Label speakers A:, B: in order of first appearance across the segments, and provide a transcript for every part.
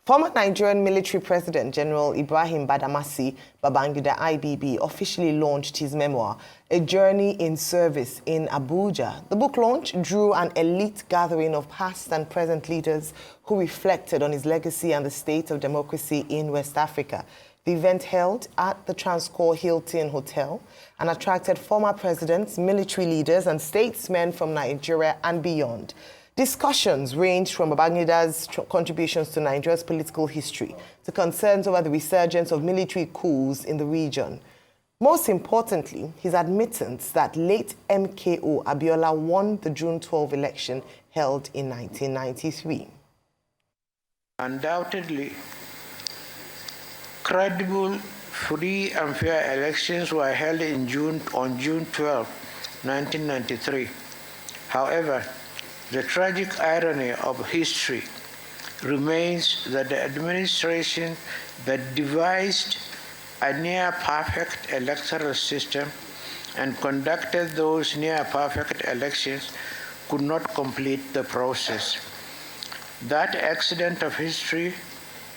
A: Former Nigerian military president, General Ibrahim Babangida, IBB, officially launched his memoir, A Journey in Service, in Abuja. The book launch drew an elite gathering of past and present leaders who reflected on his legacy and the state of democracy in West Africa. The event held at the Transcorp Hilton Hotel and attracted former presidents, military leaders, and statesmen from Nigeria and beyond. Discussions ranged from Babangida's contributions to Nigeria's political history to concerns over the resurgence of military coups in the region. Most importantly, his admittance that late MKO Abiola won the June 12 election held in 1993.
B: Undoubtedly, credible, free and fair elections were held on June 12, 1993. However, the tragic irony of history remains that the administration that devised a near-perfect electoral system and conducted those near-perfect elections could not complete the process. That accident of history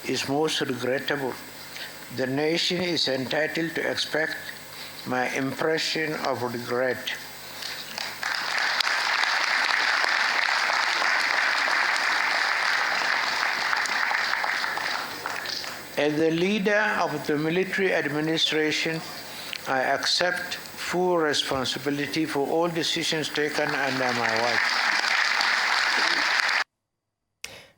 B: is most regrettable. The nation is entitled to expect my impression of regret. As the leader of the military administration, I accept full responsibility for all decisions taken under my watch.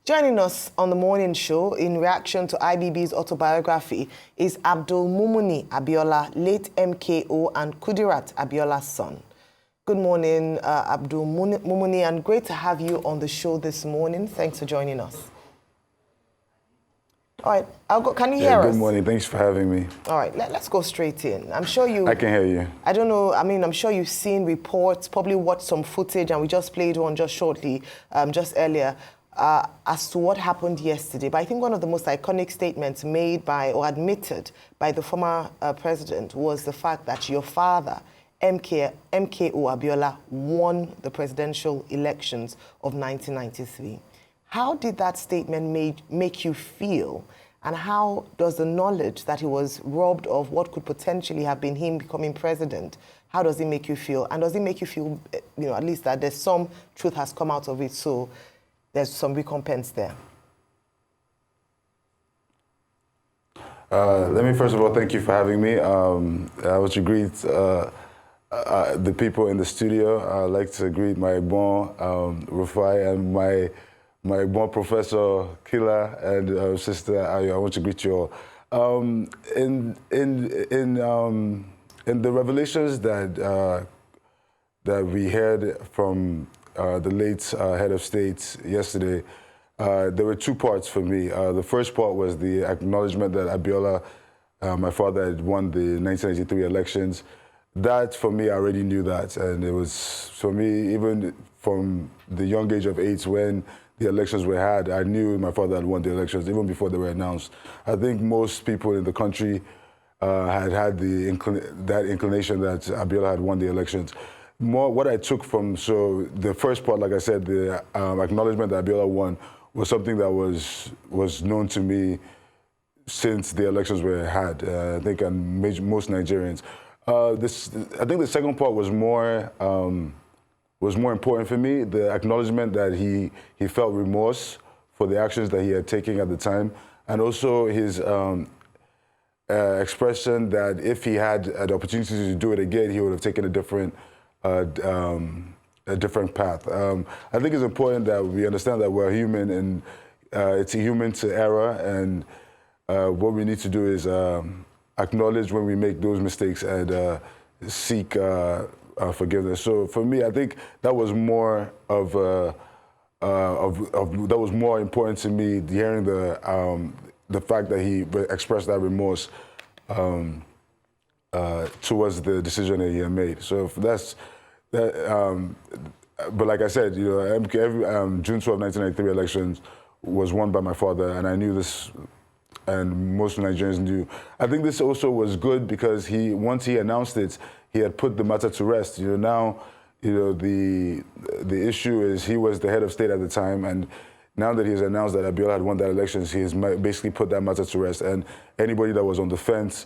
A: Joining us on the morning show in reaction to IBB's autobiography is Abdul Mumuni Abiola, late MKO and Kudirat Abiola's son. Good morning, Abdul Mumuni, and great to have you on the show this morning. Thanks for joining us. All right, can you hear us?
C: Good morning, thanks for having me.
A: All right, let's go straight in. I'm sure you...
C: I can hear you.
A: I don't know, I'm sure you've seen reports, probably watched some footage, and we just played one just shortly, just earlier, as to what happened yesterday. But I think one of the most iconic statements made by, or admitted by the former president was the fact that your father, MKO Abiola, won the presidential elections of 1993. How did that statement make you feel? And how does the knowledge that he was robbed of what could potentially have been him becoming president, how does it make you feel? And does it make you feel, at least that there's some truth has come out of it, so there's some recompense there?
C: Let me first of all thank you for having me. I want to greet the people in the studio. I'd like to greet my bon Rufai and my bon Professor Kila and Sister Ayo. I want to greet you all. In the revelations that we heard from the late head of state yesterday, there were two parts for me. The first part was the acknowledgement that Abiola, my father, had won the 1993 elections. That, for me, I already knew that. And it was, for me, even from the young age of 8, when the elections were had, I knew my father had won the elections, even before they were announced. I think most people in the country had that inclination that Abiola had won the elections. More what I took from, so the first part, like I said, the acknowledgement that Abiola won was something that was known to me since the elections were had. I think most Nigerians. I think the second part was more important for me. The acknowledgement that he felt remorse for the actions that he had taken at the time, and also his expression that if he had an opportunity to do it again, he would have taken a different path. I think it's important that we understand that we're human, and it's human to error, and what we need to do is acknowledge when we make those mistakes and seek forgiveness. So for me, I think that was more that was more important to me, hearing the fact that he expressed that remorse towards the decision that he had made. So that's that. But like I said, June 12, 1993 elections was won by my father, and I knew this, and most Nigerians knew. I think this also was good because once he announced it, he had put the matter to rest. Now, the issue is he was the head of state at the time, and now that he's announced that Abiola had won that election, he has basically put that matter to rest. And anybody that was on the fence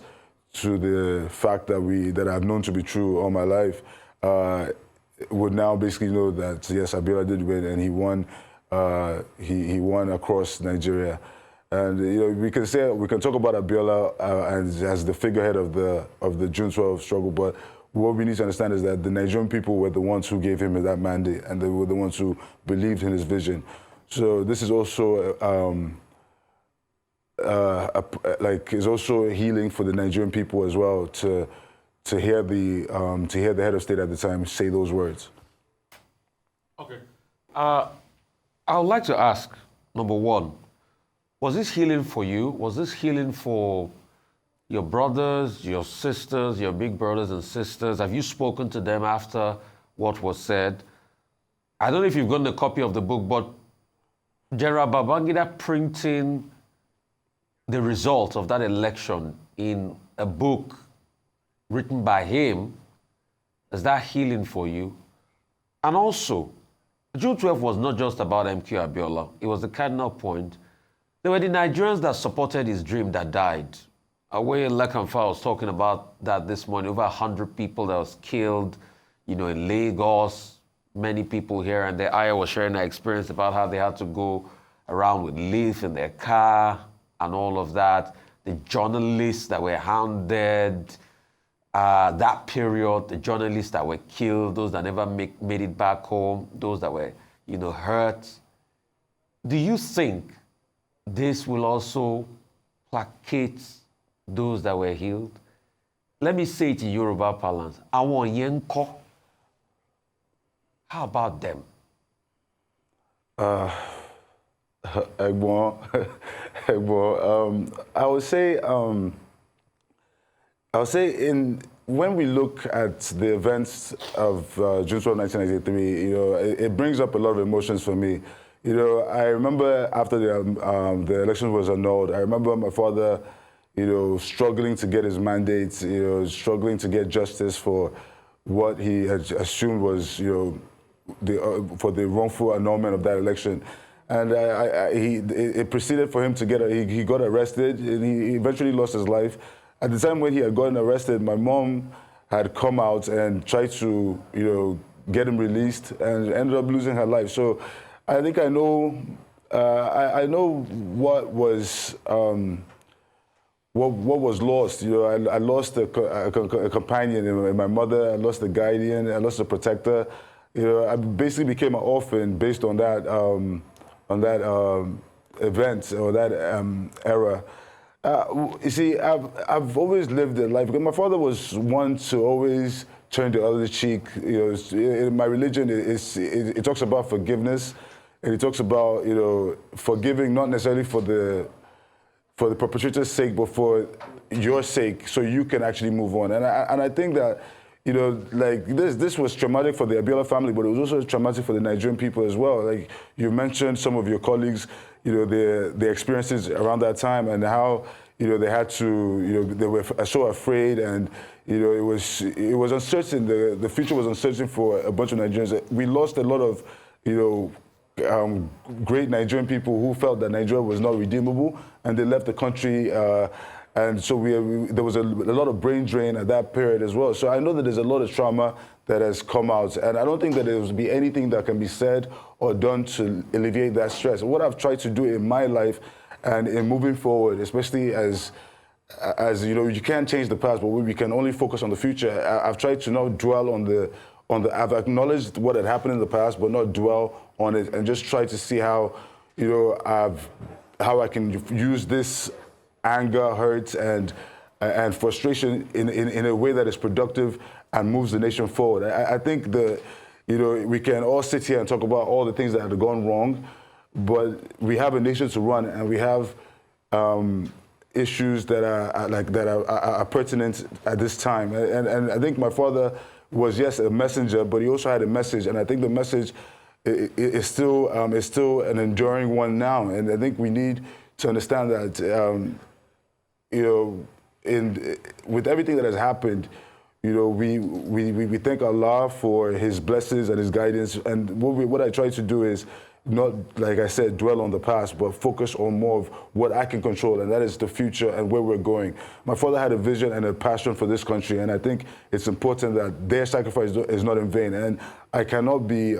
C: to the fact that I've known to be true all my life would now basically know that yes, Abiola did win, and he won. He won across Nigeria. And we can talk about Abiola as the figurehead of the June 12 struggle, but what we need to understand is that the Nigerian people were the ones who gave him that mandate, and they were the ones who believed in his vision. So this is also is also healing for the Nigerian people as well to hear the head of state at the time say those words.
D: Okay, I would like to ask, number one, was this healing for you? Was this healing for your brothers, your sisters, your big brothers and sisters? Have you spoken to them after what was said? I don't know if you've gotten a copy of the book, but General Babangida printing the results of that election in a book written by him, is that healing for you? And also, June 12 was not just about MKO Abiola. It was the cardinal point. There were the Nigerians that supported his dream that died. Away Lekanfa was talking about that this morning. Over 100 people that was killed, in Lagos. Many people here, and the Aya was sharing their experience about how they had to go around with leaf in their car and all of that. The journalists that were hounded, that period, the journalists that were killed, those that never made it back home, those that were, hurt. Do you think this will also placate those that were healed? Let me say it in Yoruba parlance. Àwọn yẹn ńkọ́? How about them?
C: Egbon, I would say when we look at the events of June 12, 1993, it brings up a lot of emotions for me. I remember after the election was annulled, I remember my father, struggling to get his mandate, struggling to get justice for what he had assumed was, for the wrongful annulment of that election. And it proceeded for him to he got arrested, and he eventually lost his life. At the time when he had gotten arrested, my mom had come out and tried to, get him released, and ended up losing her life. So I think I know what was lost. I lost a companion in my mother. I lost a guardian. I lost a protector. I basically became an orphan based on that event or that era. You see, I've always lived a life because my father was one to always turn the other cheek. In my religion, it talks about forgiveness, and it talks about forgiving not necessarily for the perpetrator's sake, but for your sake, so you can actually move on. And I think that this was traumatic for the Abiola family, but it was also traumatic for the Nigerian people as well. Like you mentioned, some of your colleagues, their experiences around that time and how they had to, they were so afraid, and it was uncertain. The future was uncertain for a bunch of Nigerians. We lost a lot of great Nigerian people who felt that Nigeria was not redeemable, and they left the country. And so there was a lot of brain drain at that period as well. So I know that there's a lot of trauma that has come out, and I don't think that there will be anything that can be said or done to alleviate that stress. What I've tried to do in my life and in moving forward, especially as you can't change the past, but we can only focus on the future. I've tried to not dwell I've acknowledged what had happened in the past, but not dwell on it, and just try to see how I can use this anger, hurt, and frustration in a way that is productive and moves the nation forward. I think we can all sit here and talk about all the things that have gone wrong, but we have a nation to run, and we have issues that are pertinent at this time. And I think my father was, yes, a messenger, but he also had a message, and I think the message is still an enduring one now. And I think we need to understand that with everything that has happened, you know, we thank Allah for His blessings and His guidance. And what I try to do is not, like I said, dwell on the past, but focus on more of what I can control, and that is the future and where we're going. My father had a vision and a passion for this country, and I think it's important that their sacrifice is not in vain. And I cannot be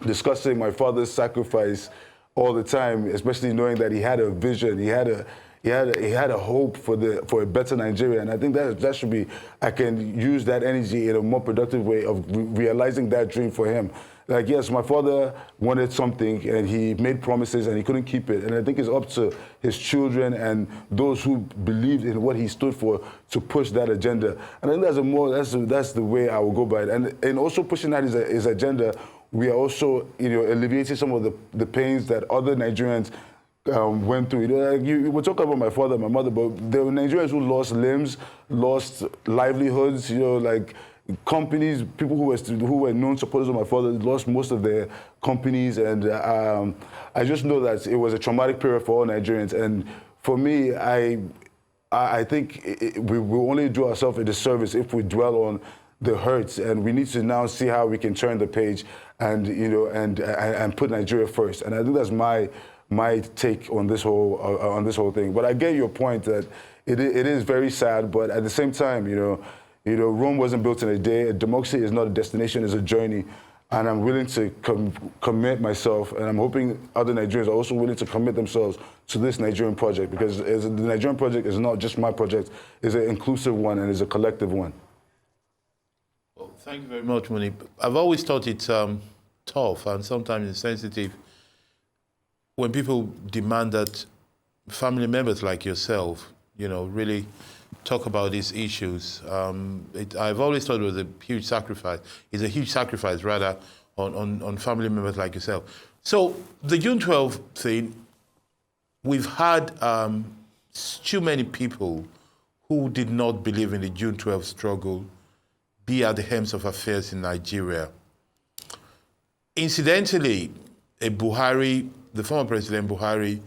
C: discussing my father's sacrifice all the time, especially knowing that he had a vision, he had a hope for a better Nigeria, and I think that should be. I can use that energy in a more productive way of realizing that dream for him. Like, yes, my father wanted something and he made promises and he couldn't keep it, and I think it's up to his children and those who believed in what he stood for to push that agenda. And I think that's the way I will go by it. And also pushing that his agenda, we are also, you know, alleviating some of the pains that other Nigerians went through. You know, like you were talking about my father and my mother, but there were Nigerians who lost limbs, lost livelihoods, you know, like companies, people who were known supporters of my father lost most of their companies, and I just know that it was a traumatic period for all Nigerians. And for me, I think we will only do ourselves a disservice if we dwell on the hurts, and we need to now see how we can turn the page and, you know, and put Nigeria first. And I think that's my take on this whole thing. But I get your point that it is very sad, but at the same time, you know, Rome wasn't built in a day. Democracy is not a destination, it's a journey. And I'm willing to commit myself, and I'm hoping other Nigerians are also willing to commit themselves to this Nigerian project, because the Nigerian project is not just my project, it's an inclusive one and it's a collective one.
E: Well, thank you very much, Mumuni. I've always thought it's tough and sometimes insensitive when people demand that family members like yourself, you know, really talk about these issues. I've always thought it was a huge sacrifice. It's a huge sacrifice, rather, on family members like yourself. So the June 12 thing, we've had too many people who did not believe in the June 12 struggle be at the helms of affairs in Nigeria. Incidentally, the former President Buhari,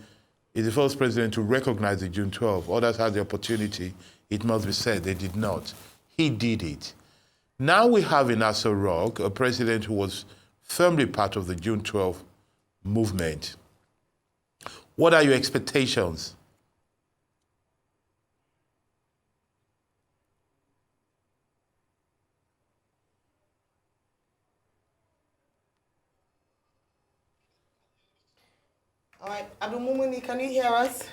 E: is the first president to recognize the June 12. Others had the opportunity. It must be said, they did not. He did it. Now we have in Aso Rock a president who was firmly part of the June 12 movement. What are your expectations?
A: All right, Abdul Mumuni, can you hear us?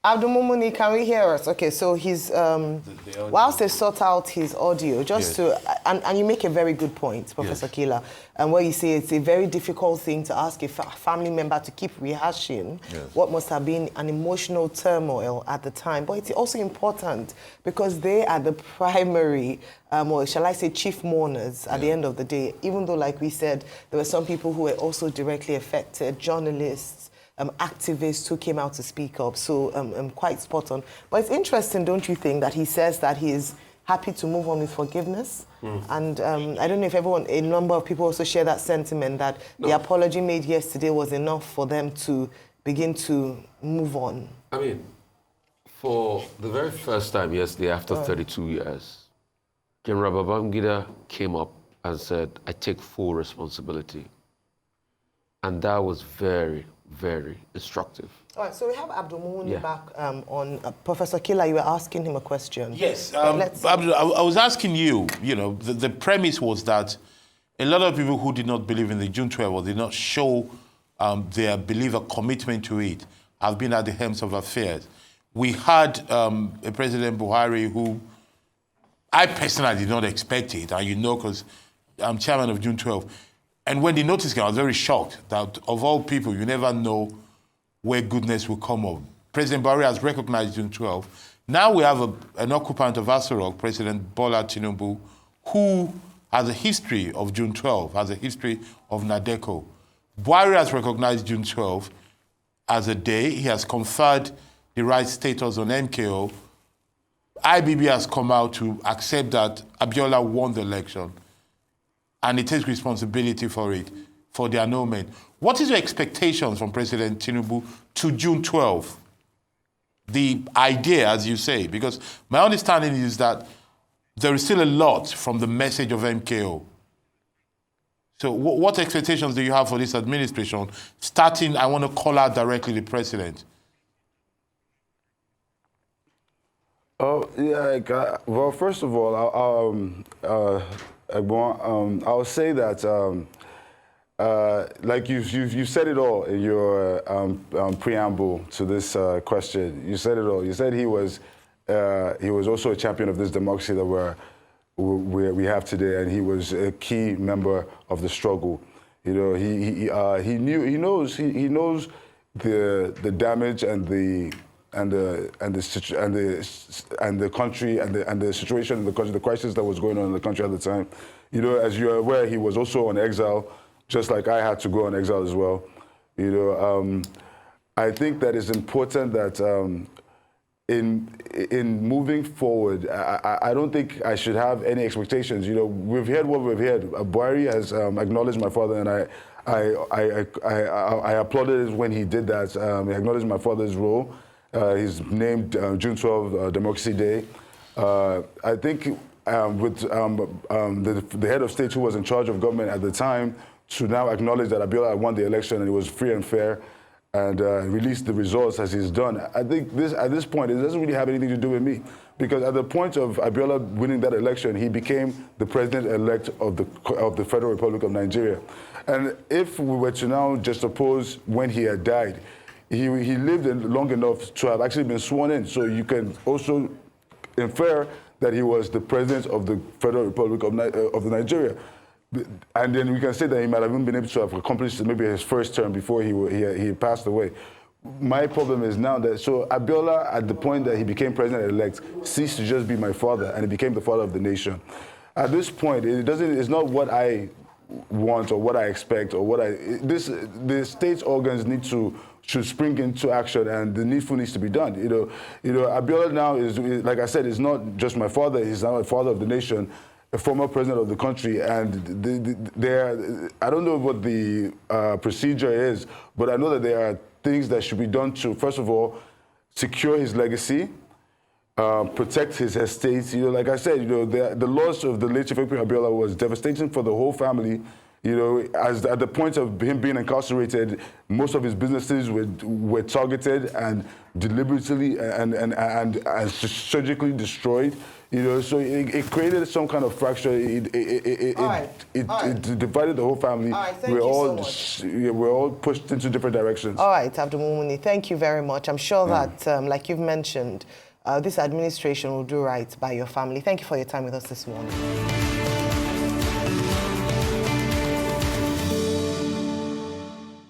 A: Abdul Mumuni, can we hear us? Okay, so he's, whilst they sort out his audio, just to, and you make a very good point, Professor Kila, and where you say it's a very difficult thing to ask a family member to keep rehashing what must have been an emotional turmoil at the time. But it's also important because they are the primary, or shall I say, chief mourners at the end of the day, even though, like we said, there were some people who were also directly affected, journalists, activists who came out to speak up, so quite spot on. But it's interesting, don't you think, that he says that he is happy to move on with forgiveness? And I don't know if a number of people also share that sentiment that the apology made yesterday was enough for them to begin to move on.
D: I mean, for the very first time yesterday, after 32 years, General Babangida came up and said, I take full responsibility. And that was very, very instructive.
A: All right, so we have Abdul Mumuni back on. Professor Kila, you were asking him a question.
E: Yes, Abdul, I was asking you, you know, the premise was that a lot of people who did not believe in the June 12 or did not show their belief or commitment to it have been at the helms of affairs. We had a President Buhari who I personally did not expect it, and you know, because I'm chairman of June 12. And when the notice came, I was very shocked that of all people, you never know where goodness will come up. President Buhari has recognized June 12. Now we have an occupant of Aso Rock, President Bola Tinubu, who has a history of June 12, has a history of Nadeco. Buhari has recognized June 12 as a day. He has conferred the right status on MKO. IBB has come out to accept that Abiola won the election, and it takes responsibility for it, for the annulment. What is your expectations from President Tinubu to June 12? The idea, as you say, because my understanding is that there is still a lot from the message of MKO. So what expectations do you have for this administration? Starting, I want to call out directly the president.
C: Oh, yeah, well, first of all, I'll say that, like you said it all in your preamble to this question. You said it all. You said he was also a champion of this democracy that we have today, and he was a key member of the struggle. You know, he knows the damage and the country and the situation in the country, the crisis that was going on in the country at the time. You know, as you're aware, he was also on exile, just like I had to go on exile as well. You know, I think that it's important that in moving forward, I don't think I should have any expectations. You know, we've heard what we've heard. Buhari has acknowledged my father, and I applauded it when he did that. He acknowledged my father's role. He's named June 12 Democracy Day. I think with the head of state who was in charge of government at the time to now acknowledge that Abiola had won the election and it was free and fair, and release the results as he's done. I think at this point, it doesn't really have anything to do with me, because at the point of Abiola winning that election, he became the president-elect of the Federal Republic of Nigeria. And if we were to now just suppose when he had died, he lived long enough to have actually been sworn in. So you can also infer that he was the president of the Federal Republic of Nigeria. And then we can say that he might have even been able to have accomplished maybe his first term before he passed away. My problem is now that, so Abiola, at the point that he became president-elect, ceased to just be my father, and he became the father of the nation. At this point, it's not what I want or what I expect or the state's organs should spring into action, and the needful needs to be done. You know, Abiola now is, like I said, is not just my father, he's now a father of the nation, a former president of the country, and I don't know what the procedure is, but I know that there are things that should be done to, first of all, secure his legacy, protect his estate. You know, like I said, you know, the loss of the late Chief Abiola was devastating for the whole family. You know, at the point of him being incarcerated, most of his businesses were targeted and deliberately and surgically destroyed. You know, so it created some kind of fracture. It divided the whole family.
A: All right, thank you so much.
C: We're all pushed into different directions.
A: All right, Abdul Mumuni, thank you very much. I'm sure that, like you've mentioned, this administration will do right by your family. Thank you for your time with us this morning.